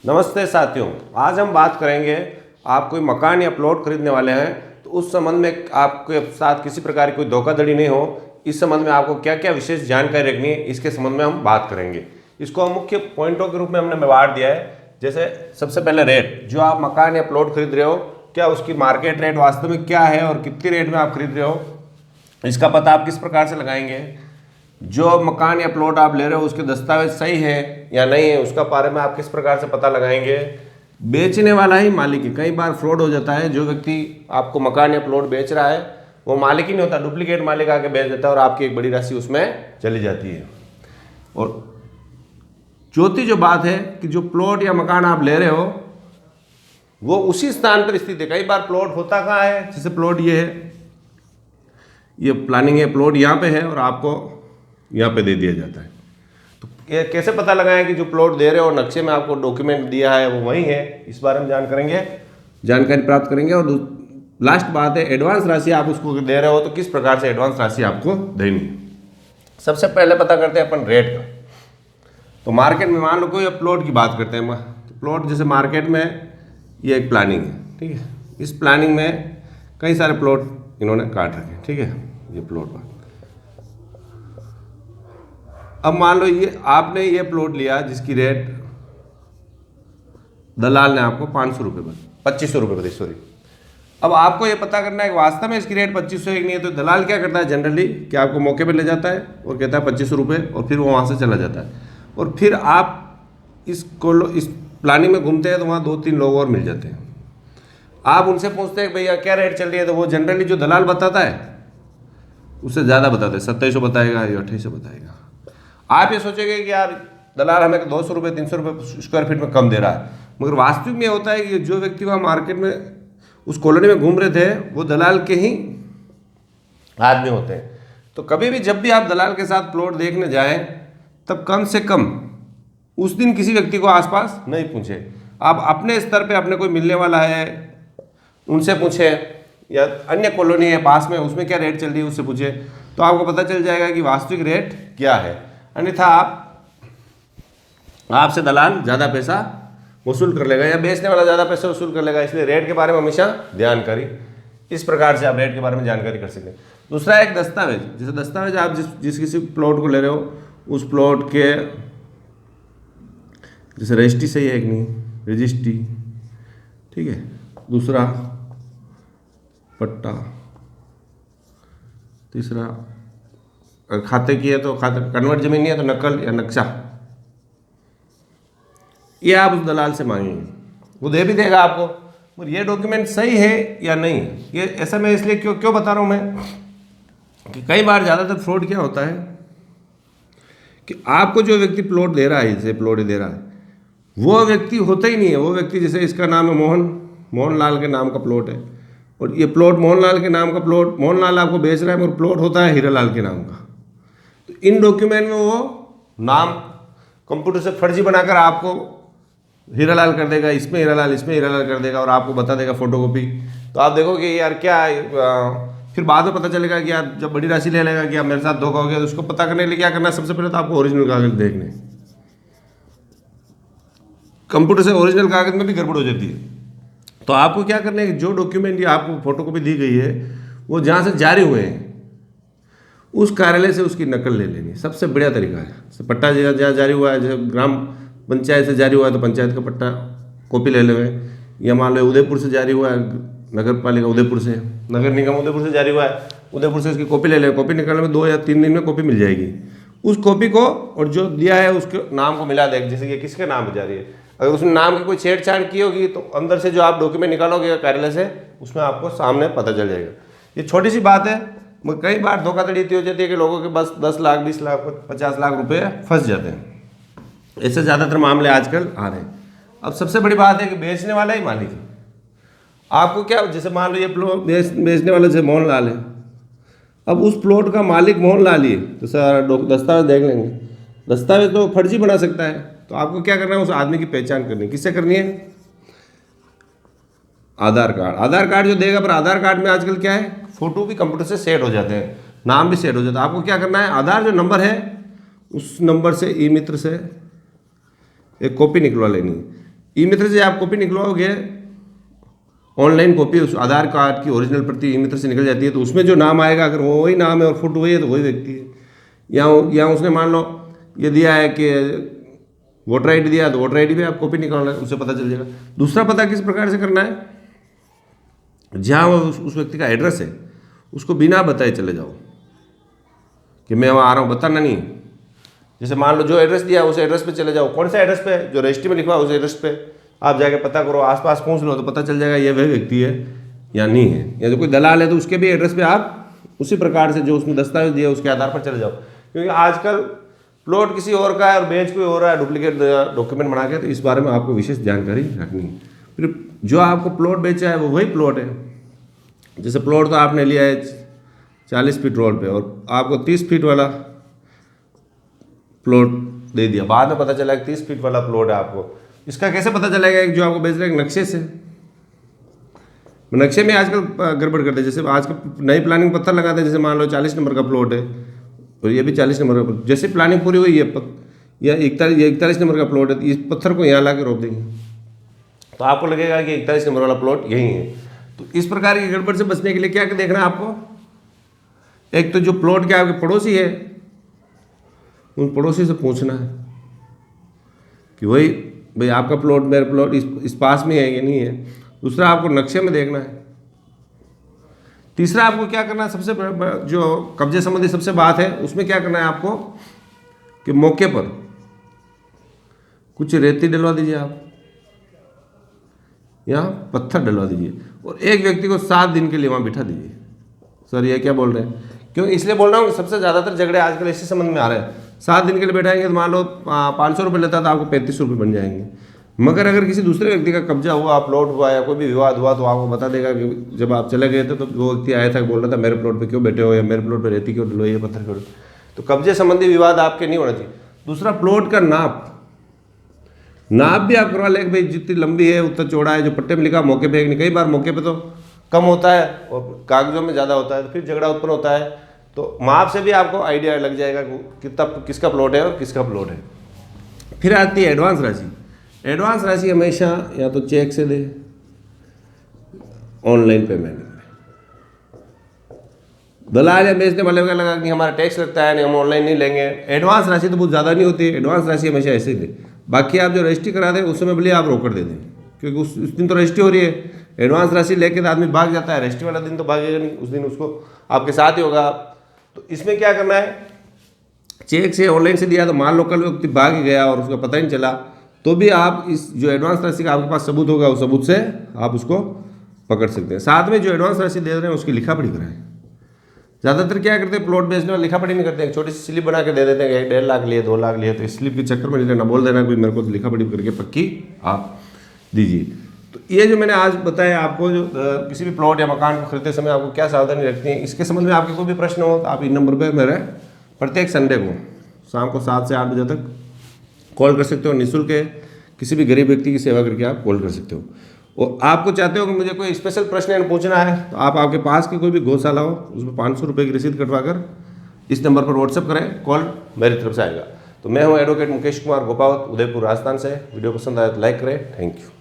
नमस्ते साथियों, आज हम बात करेंगे। आप कोई मकान या प्लॉट खरीदने वाले हैं तो उस संबंध में आपके साथ किसी प्रकार की कोई धोखाधड़ी नहीं हो, इस संबंध में आपको क्या क्या विशेष जानकारी रखनी है, इसके संबंध में हम बात करेंगे। इसको हम मुख्य पॉइंटों के रूप में हमने बांट दिया है। जैसे सबसे पहले रेट, जो आप मकान या प्लॉट खरीद रहे हो, क्या उसकी मार्केट रेट वास्तव में क्या है और कितनी रेट में आप खरीद रहे हो, इसका पता आप किस प्रकार से लगाएंगे। जो मकान या प्लॉट आप ले रहे हो उसके दस्तावेज सही है या नहीं है, उसका बारे में आप किस प्रकार से पता लगाएंगे। बेचने वाला ही मालिक है, कई बार फ्रॉड हो जाता है। जो व्यक्ति आपको मकान या प्लॉट बेच रहा है वो मालिक ही नहीं होता, डुप्लीकेट मालिक आके बेच देता है और आपकी एक बड़ी राशि उसमें चली जाती है। और चौथी जो बात है कि जो प्लॉट या मकान आप ले रहे हो वो उसी स्थान पर स्थित है। कई बार प्लॉट होता कहाँ है, जैसे प्लॉट ये है, ये प्लानिंग है, प्लॉट यहाँ पे है और आपको यहाँ पे दे दिया जाता है। तो ये कैसे पता लगाएं कि जो प्लॉट दे रहे हो नक्शे में आपको डॉक्यूमेंट दिया है वो वही है, इस बारे में जानकारी प्राप्त करेंगे। और लास्ट बात है, एडवांस राशि आप उसको दे रहे हो तो किस प्रकार से एडवांस राशि आपको देनी है। सबसे पहले पता करते हैं अपन रेट का। तो मार्केट में मान लो कोई प्लॉट की बात करते हैं, तो प्लॉट जैसे मार्केट में ये एक प्लानिंग है, ठीक है। इस प्लानिंग में कई सारे प्लॉट इन्होंने काट रखे, ठीक है। ये प्लॉट पर अब मान लो ये आपने ये प्लॉट लिया जिसकी रेट दलाल ने आपको 500 रुपये पर 2500 रुपये बताई, सॉरी। अब आपको ये पता करना है कि वास्तव में इसकी रेट 2500 एक नहीं है। तो दलाल क्या करता है जनरली कि आपको मौके पे ले जाता है और कहता है 2500 रुपये, और फिर वो वहाँ से चला जाता है। और फिर आप इस प्लानिंग में घूमते हैं तो वहाँ 2-3 लोग और मिल जाते हैं। आप उनसे पूछते हैं भैया क्या रेट चल रही है, तो वो जनरली जो दलाल बताता है उससे ज़्यादा बताता है, 2700 बताएगा या 2800 बताएगा। आप ये सोचेंगे कि यार दलाल हमें 200 रुपये 300 रुपये स्क्वायर फीट में कम दे रहा है, मगर वास्तविक में होता है कि जो व्यक्ति वहाँ मार्केट में उस कॉलोनी में घूम रहे थे वो दलाल के ही आदमी होते हैं। तो कभी भी जब भी आप दलाल के साथ प्लॉट देखने जाएं तब कम से कम उस दिन किसी व्यक्ति को आसपास नहीं पूछे। आप अपने स्तर पे अपने कोई मिलने वाला है उनसे पूछें, या अन्य कॉलोनी है पास में उसमें क्या रेट चल रही है उससे पूछे, तो आपको पता चल जाएगा कि वास्तविक रेट क्या है। अन्यथा आपसे दलाल ज़्यादा पैसा वसूल कर लेगा या बेचने वाला ज़्यादा पैसा वसूल कर लेगा। इसलिए रेट के बारे में हमेशा ध्यान करें। इस प्रकार से आप रेट के बारे में जानकारी कर सकते हैं। दूसरा एक दस्तावेज, जैसे दस्तावेज आप जिस किसी प्लॉट को ले रहे हो उस प्लॉट के जैसे रजिस्ट्री सही है कि नहीं, रजिस्ट्री, ठीक है। दूसरा पट्टा, तीसरा खाते की है तो खाते, कन्वर्ट जमीन नहीं है तो नकल या नक्शा, ये आप उस दलाल से मांगेंगे, वो दे भी देगा आपको। और ये डॉक्यूमेंट सही है या नहीं, ये ऐसा मैं इसलिए क्यों बता रहा हूँ मैं कि कई बार ज़्यादातर फ्रॉड क्या होता है कि आपको जो व्यक्ति प्लॉट दे रहा है, जैसे प्लॉट दे रहा है, वो व्यक्ति होता ही नहीं है। वो व्यक्ति जैसे इसका नाम है मोहनलाल के नाम का प्लॉट है और ये प्लॉट मोहनलाल के नाम का प्लॉट मोहनलाल आपको बेच रहा है, मगर प्लॉट होता है हीरालाल के नाम का। तो इन डॉक्यूमेंट में वो नाम कंप्यूटर से फर्जी बनाकर आपको हीरालाल कर देगा, इसमें हीरालाल कर देगा और आपको बता देगा फोटोकॉपी। तो आप देखोगे यार क्या, फिर बाद में पता चलेगा कि यार जब बड़ी राशि ले लेगा कि यार मेरे साथ धोखा हो गया। तो उसको पता करने के लिए क्या करना है, सबसे पहले तो आपको ओरिजिनल कागज देखने। कंप्यूटर से ओरिजिनल कागज में भी गड़बड़ हो जाती है। तो आपको क्या करना है कि जो डॉक्यूमेंट या आपको फोटोकॉपी दी गई है वो जहाँ से जारी हुए हैं उस कार्यालय से उसकी नकल ले लेनी, सबसे बढ़िया तरीका है। पट्टा जहाँ जारी हुआ है, जैसे ग्राम पंचायत से जारी हुआ है तो पंचायत का पट्टा कॉपी ले लें, या मान लो उदयपुर से जारी हुआ है, नगर पालिका उदयपुर से, नगर निगम उदयपुर से जारी हुआ है, उदयपुर से उसकी कॉपी ले लें। कॉपी निकालने में 2 या 3 दिन में कॉपी मिल जाएगी। उस कॉपी को और जो दिया है उसके नाम को मिला दें, जैसे ये किसके नाम पर जारी है। अगर उसने नाम की कोई छेड़छाड़ की होगी तो अंदर से जो आप डॉक्यूमेंट निकालोगे कार्यालय से उसमें आपको सामने पता चल जाएगा। ये छोटी सी बात है, मगर कई बार धोखाधड़ी इतनी हो जाती है कि लोगों के बस 10 लाख 20 लाख 50 लाख रुपए फंस जाते हैं। ऐसे ज़्यादातर मामले आजकल आ रहे हैं। अब सबसे बड़ी बात है कि बेचने वाला ही मालिक है। आपको क्या, जैसे मान लो ये प्लॉट बेचने वाले जैसे मोहनलाल है, अब उस प्लॉट का मालिक मोहनलाल ही है तो सर दस्तावेज देख लेंगे, दस्तावेज तो फर्जी बना सकता है। तो आपको क्या करना है, उस आदमी की पहचान करनी है। किससे करनी है, आधार कार्ड जो देगा। पर आधार कार्ड में आजकल क्या है, फोटो भी कंप्यूटर से सेट हो जाते हैं, नाम भी सेट हो जाता है। आपको क्या करना है, आधार जो नंबर है उस नंबर से ई मित्र से एक कॉपी निकलवा लेनी है। ई मित्र से आप कॉपी निकलवाओगे, ऑनलाइन कॉपी उस आधार कार्ड की ओरिजिनल प्रति ई मित्र से निकल जाती है, तो उसमें जो नाम आएगा अगर वो वही नाम है और फोटो वही है तो वही व्यक्ति है। या उसने मान लो ये दिया है कि वोटर आई डी दिया, तो वोटर आई डी भी आप कॉपी निकालना है, उससे पता चल जाएगा। दूसरा पता किस प्रकार से करना है, जहाँ वो उस व्यक्ति का एड्रेस है उसको बिना बताए चले जाओ कि मैं वहाँ आ रहा हूँ, बताना नहीं। जैसे मान लो जो एड्रेस दिया उस एड्रेस पे चले जाओ। कौन सा एड्रेस पे, जो रजिस्ट्री में लिखा है उस एड्रेस पे आप जाके पता करो, आसपास पूछ लो तो पता चल जाएगा ये वह व्यक्ति है या नहीं है। या जो कोई दलाल है तो उसके भी एड्रेस पे आप उसी प्रकार से जो उसने दस्तावेज दिया उसके आधार पर चले जाओ। क्योंकि आजकल प्लॉट किसी और का है और बेच कोई हो रहा है डुप्लीकेट डॉक्यूमेंट बना के, तो इस बारे में आपको विशेष जानकारी रखनी है। फिर जो आपको प्लॉट बेचा है वो वही प्लॉट है। जैसे प्लॉट तो आपने लिया है 40 फीट रोड पे और आपको 30 फीट वाला प्लॉट दे दिया, बाद में पता चला कि 30 फीट वाला प्लॉट है आपको। इसका कैसे पता चलेगा कि जो आपको बेच रहे हैं नक्शे से? नक्शे में आजकल गड़बड़ करते हैं। जैसे आजकल नई प्लानिंग पत्थर लगाते हैं, जैसे मान लो 40 नंबर का प्लॉट है और ये भी 40 नंबर का, जैसे प्लानिंग पूरी हुई है या 41 नंबर का प्लॉट है तो इस पत्थर को यहाँ ला के रोक देंगे तो आपको लगेगा कि 41 नंबर वाला प्लॉट यही है। तो इस प्रकार की गड़बड़ से बचने के लिए क्या देखना है आपको, एक तो जो प्लॉट के आपके पड़ोसी है उन पड़ोसी से पूछना है कि वही भाई आपका प्लॉट मेरा प्लॉट इस पास में है या नहीं है। दूसरा आपको नक्शे में देखना है। तीसरा आपको क्या करना है, सबसे जो कब्जे संबंधी सबसे बात है उसमें क्या करना है आपको कि मौके पर कुछ रेती डलवा दीजिए आप या पत्थर डलवा दीजिए और एक व्यक्ति को 7 दिन के लिए वहाँ बिठा दीजिए। सर ये क्या बोल रहे हैं, क्यों इसलिए बोल रहा हूँ सबसे ज़्यादातर झगड़े आजकल इसी संबंध में आ रहे हैं। 7 दिन के लिए बैठाएंगे तो मान लो 500 रुपये लेता था, आपको 35 रुपये बन जाएंगे। मगर अगर किसी दूसरे व्यक्ति का कब्जा हुआ, प्लॉट हुआ या कोई भी विवाद हुआ तो आपको बता देगा कि जब आप चले गए थे तो वो व्यक्ति आया था बोल रहा था मेरे प्लॉट पे क्यों बैठे हो या मेरे प्लॉट पे रेती क्यों डलवाई है, पत्थर क्यों। तो कब्जे संबंधी विवाद आपके नहीं होना चाहिए। दूसरा प्लॉट का नाप भी आप करवा लें, भाई जितनी लंबी है उतना चौड़ा है, जो पट्टे में लिखा मौके पे नहीं। कई बार मौके पे तो कम होता है और कागजों में ज़्यादा होता है तो फिर झगड़ा उत्पन्न होता है। तो माप से भी आपको आइडिया लग जाएगा कितना किसका प्लॉट है और किसका प्लॉट है। फिर आती है एडवांस राशि। एडवांस राशि हमेशा या तो चेक से दे, ऑनलाइन पेमेंट। दलाल या बेचने वाले का लगा कि हमारा टैक्स लगता है नहीं, हम ऑनलाइन नहीं लेंगे। एडवांस राशि तो बहुत ज़्यादा नहीं होती है, एडवांस राशि हमेशा ऐसे ही दे। बाकी आप जो रजिस्ट्री करा दें उस समय भले आप रोकड़ दे दें, क्योंकि उस दिन तो रजिस्ट्री हो रही है। एडवांस राशि लेके तो आदमी भाग जाता है, रजिस्ट्री वाला दिन तो भागेगा नहीं, उस दिन उसको आपके साथ ही होगा। तो इसमें क्या करना है, चेक से ऑनलाइन से दिया तो मान लो कल व्यक्ति भाग ही गया और उसका पता ही नहीं चला, तो भी आप इस जो एडवांस राशि का आपके पास सबूत होगा उस सबूत से आप उसको पकड़ सकते हैं। साथ में जो एडवांस राशि दे रहे हैं उसकी लिखा पढ़ी कराएं। ज़्यादातर क्या करते हैं प्लॉट बेचने वाले लिखा पढ़ी नहीं करते हैं, छोटी सी स्लिप बना के दे देते हैं 1.5 लाख लिए 2 लाख लिए। तो इस स्लिप के चक्कर में नहीं लेना, बोल देना कोई मेरे को तो लिखा पढ़ी करके पक्की आप दीजिए। तो ये जो मैंने आज बताया आपको, जो किसी भी प्लॉट या मकान को खरीदते समय आपको क्या सावधानी रखनी है, इसके संबंध में आपके कोई भी प्रश्न हो तो आप इन नंबर पर मेरे प्रत्येक संडे को शाम को 7 से 8 बजे तक कॉल कर सकते हो। निःशुल्क है, किसी भी गरीब व्यक्ति की सेवा करके आप कॉल कर सकते हो। और आपको चाहते हो कि मुझे कोई स्पेशल प्रश्न पूछना है तो आप आपके पास की कोई भी गौशाला हो उसमें 500 रुपये की रसीद कटवा कर इस नंबर पर व्हाट्सएप करें, कॉल मेरी तरफ से आएगा। तो मैं हूं एडवोकेट मुकेश कुमार गोपावत, उदयपुर राजस्थान से। वीडियो पसंद आया तो लाइक करें। Thank you.